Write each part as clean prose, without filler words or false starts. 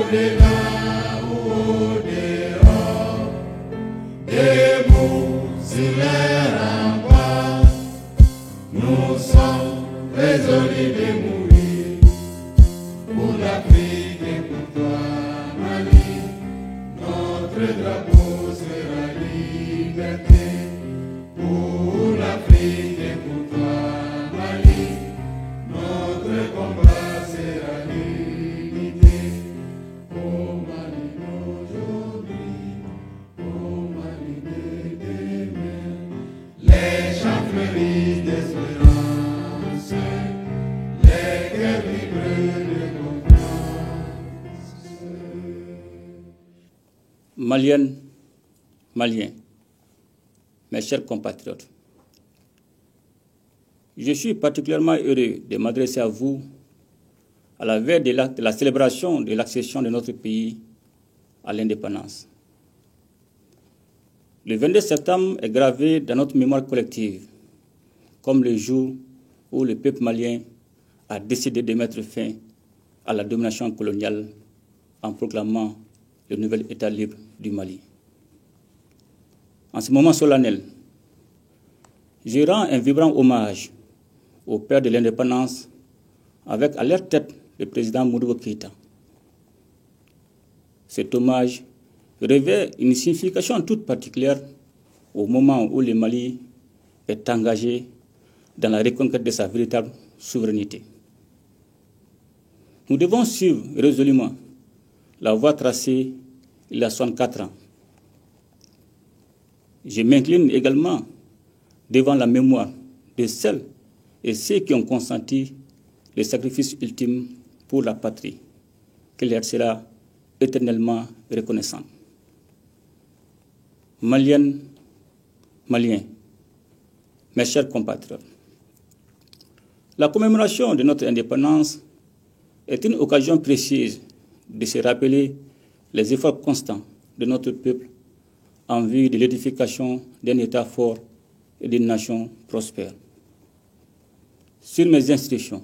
au-delà ou au-dehors, debout sur les remparts, nous sommes résolus de mourir pour l'Afrique et pour toi, Mali. Notre drapeau sera liberté pour l'Afrique et pour toi, Mali. Notre combat sera l'unité. Au Mali d'aujourd'hui, au Mali de demain, les chants fleurissent d'espérance, les cœurs vibrent de confiance. Maliennes, Maliens, mes chers compatriotes, je suis particulièrement heureux de m'adresser à vous à la veille de la célébration de l'accession de notre pays à l'indépendance. Le 22 septembre est gravé dans notre mémoire collective comme le jour où le peuple malien a décidé de mettre fin à la domination coloniale en proclamant le nouvel État libre du Mali. En ce moment solennel, je rends un vibrant hommage au père de l'indépendance avec à leur tête le président Modibo Keïta. Cet hommage revêt une signification toute particulière au moment où le Mali est engagé dans la reconquête de sa véritable souveraineté. Nous devons suivre résolument la voie tracée il y a 64 ans. Je m'incline également devant la mémoire de celles et ceux qui ont consenti le sacrifice ultime pour la patrie, qui leur sera éternellement reconnaissante. Maliennes, Maliens, mes chers compatriotes, la commémoration de notre indépendance est une occasion précieuse de se rappeler les efforts constants de notre peuple en vue de l'édification d'un État fort et d'une nation prospère. Sur mes instructions,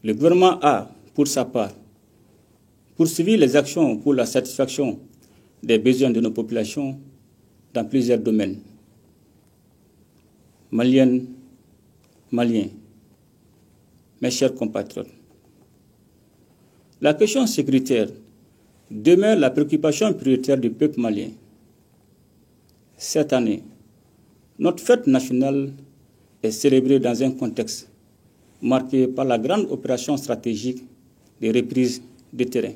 le gouvernement a, pour sa part, poursuivi les actions pour la satisfaction des besoins de nos populations dans plusieurs domaines. Maliennes, Maliens, mes chers compatriotes, la question sécuritaire demeure la préoccupation prioritaire du peuple malien. Cette année, notre fête nationale est célébrée dans un contexte marqué par la grande opération stratégique de reprise de terrain,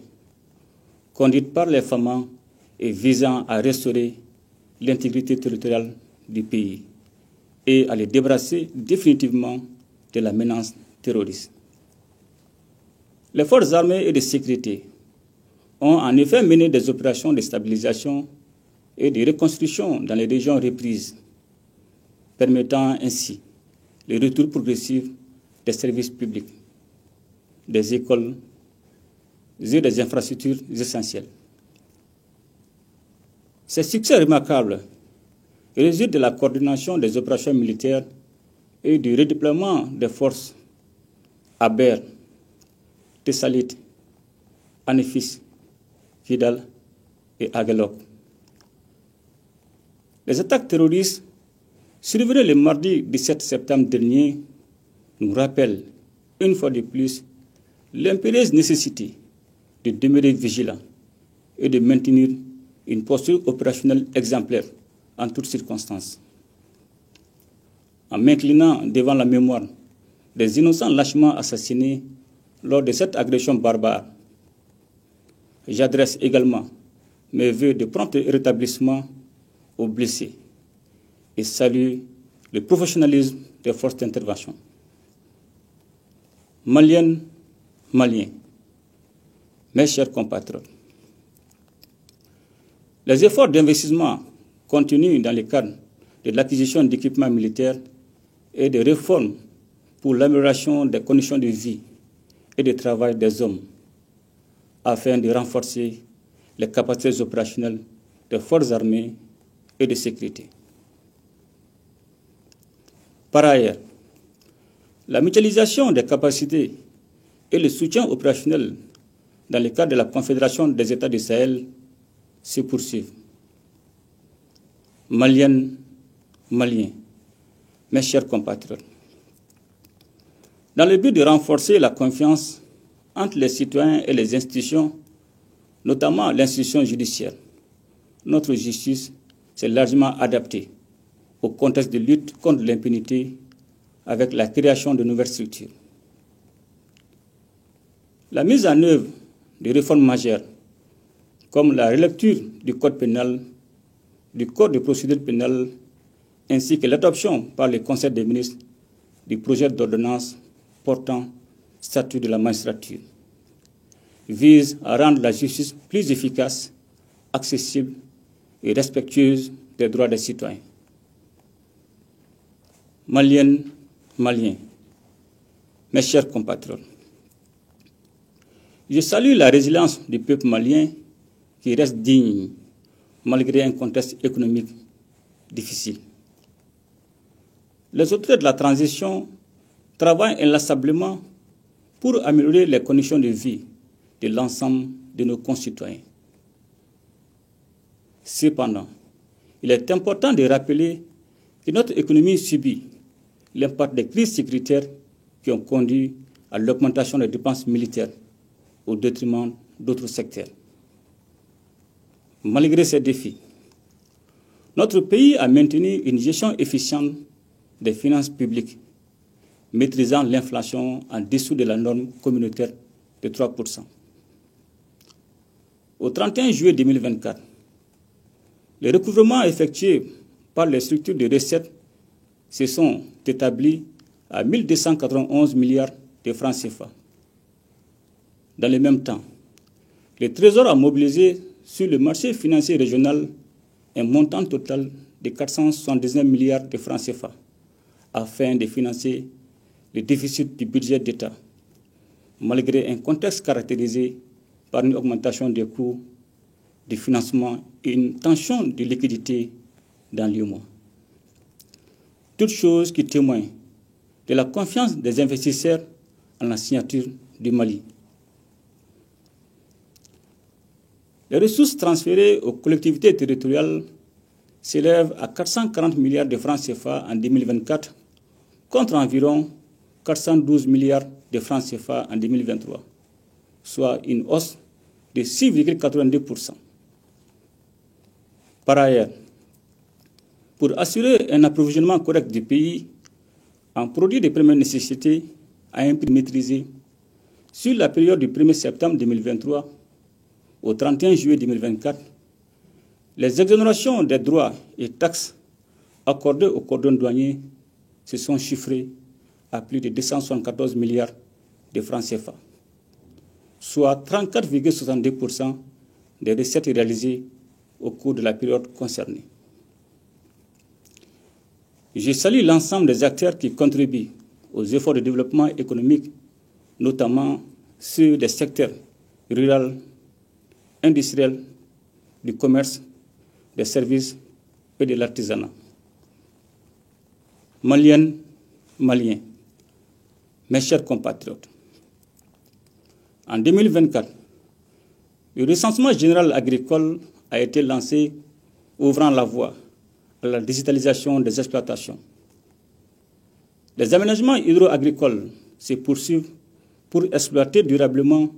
conduite par les FAMA et visant à restaurer l'intégrité territoriale du pays et à le débarrasser définitivement de la menace terroriste. Les forces armées et de sécurité ont en effet mené des opérations de stabilisation et de reconstruction dans les régions reprises, permettant ainsi le retour progressif des services publics, des écoles et des infrastructures essentielles. Ces succès remarquables résultent de la coordination des opérations militaires et du redéploiement des forces à Ber, Tessalit, Anefis, Kidal et Aguelok. Les attaques terroristes survenues le mardi 17 septembre dernier nous rappellent, une fois de plus, l'impérieuse nécessité de demeurer vigilant et de maintenir une posture opérationnelle exemplaire en toutes circonstances. En m'inclinant devant la mémoire des innocents lâchement assassinés lors de cette agression barbare, j'adresse également mes vœux de prompt rétablissement aux blessés et salue le professionnalisme des forces d'intervention. Maliennes, Maliens, mes chers compatriotes, les efforts d'investissement continuent dans le cadre de l'acquisition d'équipements militaires et de réformes pour l'amélioration des conditions de vie et de travail des hommes, afin de renforcer les capacités opérationnelles des forces armées et de sécurité. Par ailleurs, la mutualisation des capacités et le soutien opérationnel dans le cadre de la Confédération des États du Sahel se poursuivent. Maliennes, Maliens, mes chers compatriotes, dans le but de renforcer la confiance entre les citoyens et les institutions, notamment l'institution judiciaire, notre justice s'est largement adaptée au contexte de lutte contre l'impunité avec la création de nouvelles structures. La mise en œuvre de réformes majeures, comme la relecture du Code pénal, du Code de procédure pénale, ainsi que l'adoption par le Conseil des ministres du projet d'ordonnance portant statut de la magistrature, vise à rendre la justice plus efficace, accessible et respectueuse des droits des citoyens. Maliennes, Maliens, mes chers compatriotes, je salue la résilience du peuple malien qui reste digne malgré un contexte économique difficile. Les autorités de la transition travaillent inlassablement pour améliorer les conditions de vie de l'ensemble de nos concitoyens. Cependant, il est important de rappeler que notre économie subit l'impact des crises sécuritaires qui ont conduit à l'augmentation des dépenses militaires au détriment d'autres secteurs. Malgré ces défis, notre pays a maintenu une gestion efficiente des finances publiques, maîtrisant l'inflation en dessous de la norme communautaire de 3%. Au 31 juillet 2024, les recouvrements effectués par les structures de recettes se sont établis à 1 291 milliards de francs CFA. Dans le même temps, le Trésor a mobilisé sur le marché financier régional un montant total de 479 milliards de francs CFA afin de financer le déficit du budget d'État, malgré un contexte caractérisé par une augmentation des coûts de financement et une tension de liquidité dans l'UEMOA. Toutes choses qui témoignent de la confiance des investisseurs en la signature du Mali. Les ressources transférées aux collectivités territoriales s'élèvent à 440 milliards de francs CFA en 2024, contre environ 412 milliards de francs CFA en 2023, soit une hausse de 6,82%. Par ailleurs, pour assurer un approvisionnement correct du pays en produits de première nécessité à un prix maîtrisé, sur la période du 1er septembre 2023 au 31 juillet 2024, les exonérations des droits et taxes accordées aux cordons douaniers se sont chiffrées à plus de 274 milliards de francs CFA, soit 34,62% des recettes réalisées au cours de la période concernée. Je salue l'ensemble des acteurs qui contribuent aux efforts de développement économique, notamment ceux des secteurs rural, industriel, du commerce, des services et de l'artisanat. Maliennes, Maliens, mes chers compatriotes, en 2024, le recensement général agricole a été lancé, ouvrant la voie à la digitalisation des exploitations. Les aménagements hydro-agricoles se poursuivent pour exploiter durablement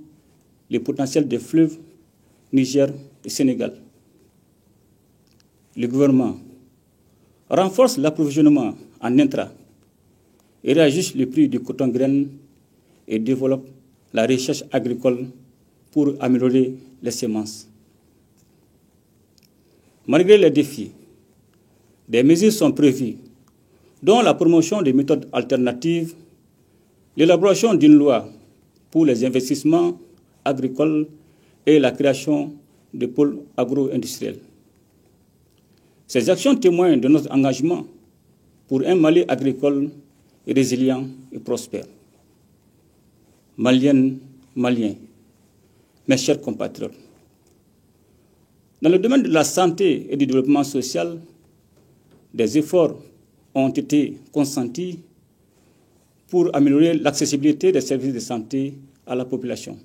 les potentiels des fleuves Niger et Sénégal. Le gouvernement renforce l'approvisionnement en intrants et réajuste le prix du coton-graine et développe la recherche agricole pour améliorer les semences. Malgré les défis, des mesures sont prévues, dont la promotion des méthodes alternatives, l'élaboration d'une loi pour les investissements agricoles et la création de pôles agro-industriels. Ces actions témoignent de notre engagement pour un Mali agricole résilient et prospère. Maliennes, Maliens, mes chers compatriotes, dans le domaine de la santé et du développement social, des efforts ont été consentis pour améliorer l'accessibilité des services de santé à la population,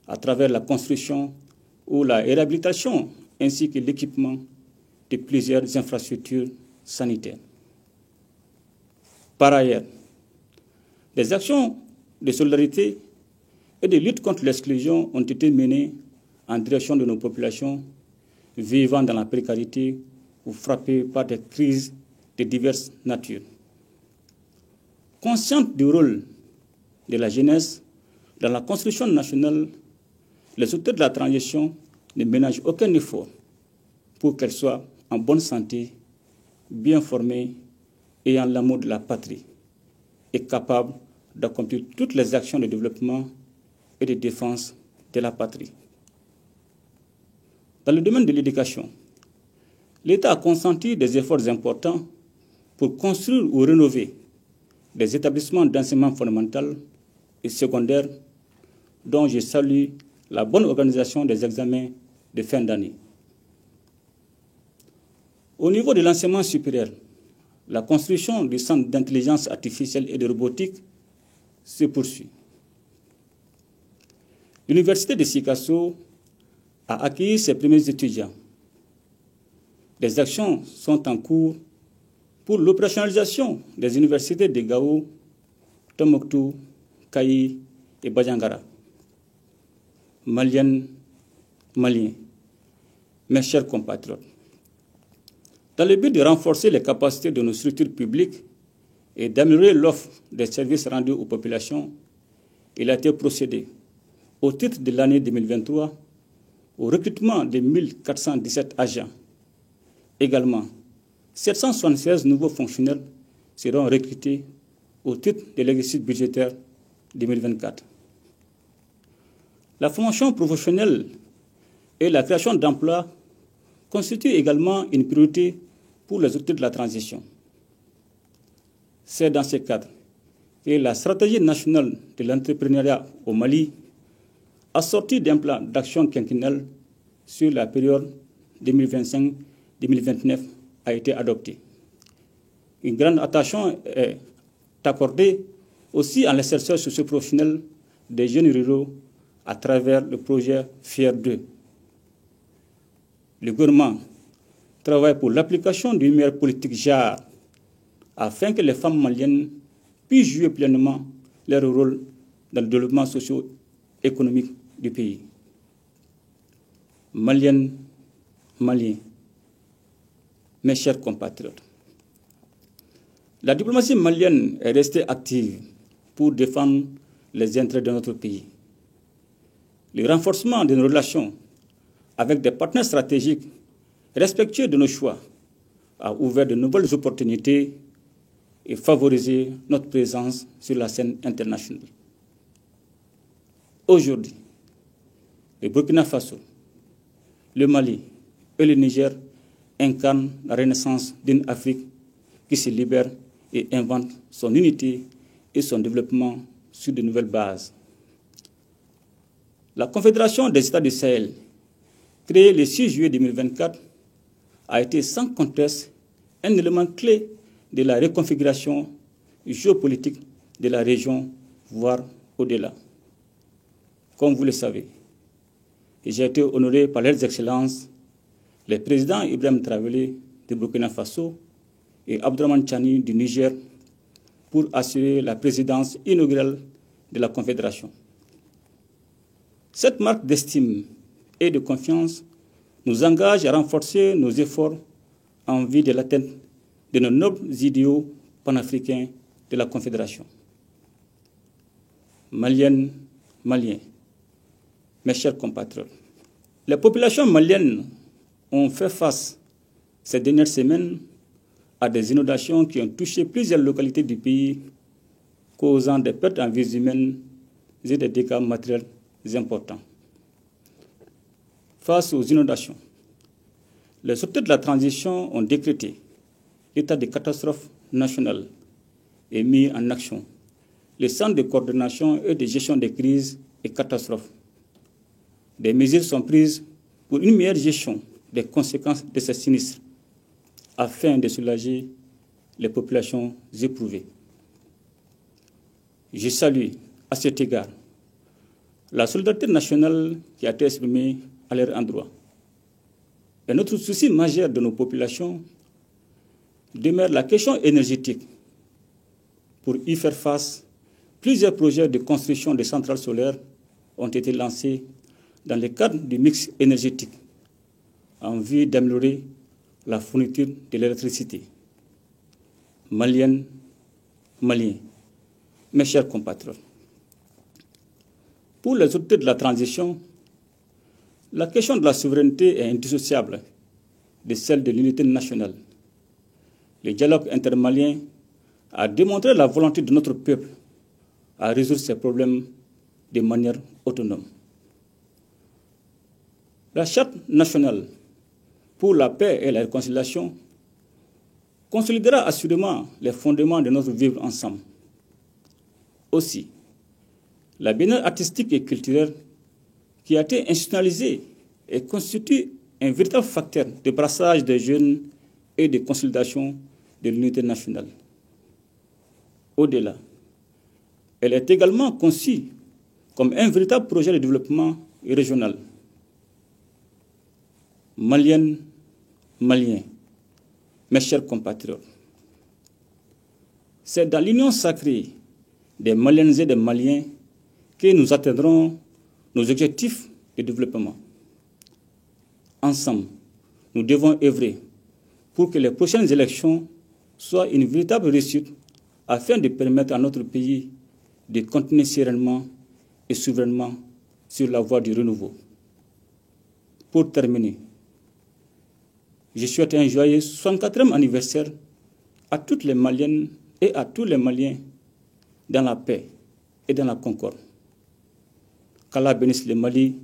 à travers la construction ou la réhabilitation ainsi que l'équipement de plusieurs infrastructures sanitaires. Par ailleurs, des actions de solidarité et de lutte contre l'exclusion ont été menées en direction de nos populations vivant dans la précarité ou frappées par des crises de diverses natures. Consciente du rôle de la jeunesse dans la construction nationale, les auteurs de la transition ne ménagent aucun effort pour qu'elle soit en bonne santé, bien formée, ayant l'amour de la patrie et capable d'accomplir toutes les actions de développement et de défense de la patrie. Dans le domaine de l'éducation, l'État a consenti des efforts importants pour construire ou rénover des établissements d'enseignement fondamental et secondaire dont je salue la bonne organisation des examens de fin d'année. Au niveau de l'enseignement supérieur, la construction du centre d'intelligence artificielle et de robotique se poursuit. L'université de Sikasso a accueilli ses premiers étudiants. Des actions sont en cours pour l'opérationnalisation des universités de Gao, Tombouctou, Kayi et Bajangara. Maliennes, Maliens, mes chers compatriotes, dans le but de renforcer les capacités de nos structures publiques et d'améliorer l'offre des services rendus aux populations, il a été procédé, au titre de l'année 2023, au recrutement de 1417 agents. Également, 776 nouveaux fonctionnaires seront recrutés au titre de l'exercice budgétaire 2024. La formation professionnelle et la création d'emplois constituent également une priorité pour les autorités de la transition. C'est dans ce cadre que la stratégie nationale de l'entrepreneuriat au Mali, assortie d'un plan d'action quinquennal sur la période 2025-2029, a été adoptée. Une grande attention est accordée aussi à l'insertion socio-professionnelle des jeunes ruraux à travers le projet FIER 2. Le gouvernement travaille pour l'application d'une meilleure politique JAR afin que les femmes maliennes puissent jouer pleinement leur rôle dans le développement socio-économique du pays. Maliennes, Maliens, mes chers compatriotes, la diplomatie malienne est restée active pour défendre les intérêts de notre pays. Le renforcement de nos relations avec des partenaires stratégiques respectueux de nos choix a ouvert de nouvelles opportunités et favorisé notre présence sur la scène internationale. Aujourd'hui, le Burkina Faso, le Mali et le Niger incarnent la renaissance d'une Afrique qui se libère et invente son unité et son développement sur de nouvelles bases. La Confédération des États du Sahel, créée le 6 juillet 2024, a été sans conteste un élément clé de la reconfiguration géopolitique de la région, voire au-delà. Comme vous le savez, j'ai été honoré par leurs excellences, les présidents Ibrahim Traoré de Burkina Faso et Abdourahmane Tchani du Niger, pour assurer la présidence inaugurale de la Confédération. Cette marque d'estime et de confiance nous engage à renforcer nos efforts en vue de l'atteinte de nos nobles idéaux panafricains de la Confédération. Maliennes, Maliens, mes chers compatriotes, les populations maliennes ont fait face ces dernières semaines à des inondations qui ont touché plusieurs localités du pays, causant des pertes en vies humaines et des dégâts matériels importants. Face aux inondations, les autorités de la transition ont décrété l'état de catastrophe nationale et mis en action le centre de coordination et de gestion des crises et catastrophes. Des mesures sont prises pour une meilleure gestion des conséquences de ces sinistres afin de soulager les populations éprouvées. Je salue à cet égard la solidarité nationale qui a été exprimée à leur endroit. Et notre souci majeur de nos populations demeure la question énergétique. Pour y faire face, plusieurs projets de construction de centrales solaires ont été lancés dans le cadre du mix énergétique en vue d'améliorer la fourniture de l'électricité. Maliennes, Maliens, mes chers compatriotes, pour les autorités de la transition, la question de la souveraineté est indissociable de celle de l'unité nationale. Le dialogue intermalien a démontré la volonté de notre peuple à résoudre ces problèmes de manière autonome. La Charte nationale pour la paix et la réconciliation consolidera assurément les fondements de notre vivre ensemble. Aussi, la biennale artistique et culturelle qui a été institutionnalisée et constitue un véritable facteur de brassage des jeunes et de consolidation de l'unité nationale. Au-delà, elle est également conçue comme un véritable projet de développement régional. Maliennes, Maliens, mes chers compatriotes, c'est dans l'union sacrée des Maliennes et des Maliens que nous atteindrons nos objectifs de développement. Ensemble, nous devons œuvrer pour que les prochaines élections soient une véritable réussite afin de permettre à notre pays de continuer sereinement et souverainement sur la voie du renouveau. Pour terminer, je souhaite un joyeux 64e anniversaire à toutes les Maliennes et à tous les Maliens dans la paix et dans la concorde. Qu'Allah bénisse le Mali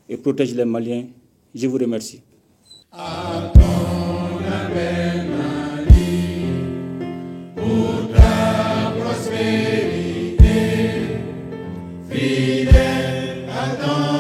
et protège les Maliens. Je vous remercie. À ton appel, Mali, pour ta prospérité, fidèle à ton